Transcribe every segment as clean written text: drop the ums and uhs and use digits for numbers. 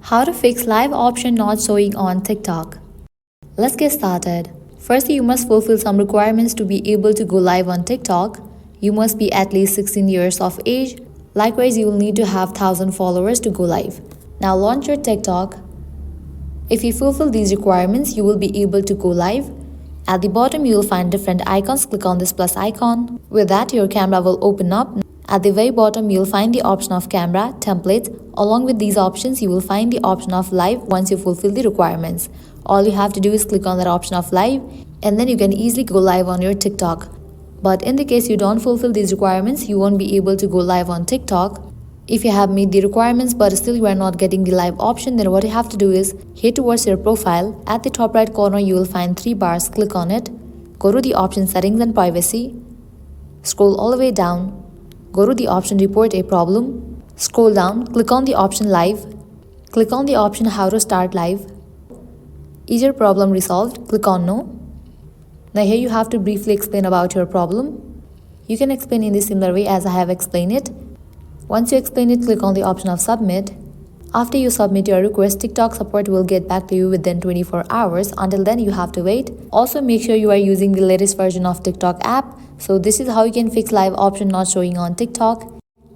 How to fix live option not showing on TikTok. Let's get started. Firstly, you must fulfill some requirements to be able to go live on TikTok. You must be at least 16 years of age. Likewise, you will need to have 1000 followers to go live. Now launch your TikTok. If you fulfill these requirements, you will be able to go live. At the bottom, you will find different icons. Click on this plus icon. With that, your camera will open up. At the very bottom, you'll find the option of camera, templates. Along with these options, you will find the option of live once you fulfill the requirements. All you have to do is click on that option of live, and then you can easily go live on your TikTok. But in the case you don't fulfill these requirements, you won't be able to go live on TikTok. If you have made the requirements but still you are not getting the live option, then what you have to do is head towards your profile. At the top right corner, you will find 3 bars. Click on it. Go to the option settings and privacy. Scroll all the way down. Go to the option report a problem. Scroll down, click on the option live. Click on the option how to start live. Is your problem resolved? Click on no. Now here you have to briefly explain about your problem. You can explain in the similar way as I have explained it. Once you explain it, click on the option of submit. After you submit your request, TikTok support will get back to you within 24 hours. Until then, you have to wait. Also, make sure you are using the latest version of TikTok app. So this is how you can fix live option not showing on TikTok.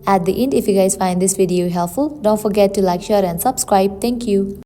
At the end, if you guys find this video helpful, don't forget to like, share and subscribe. Thank you.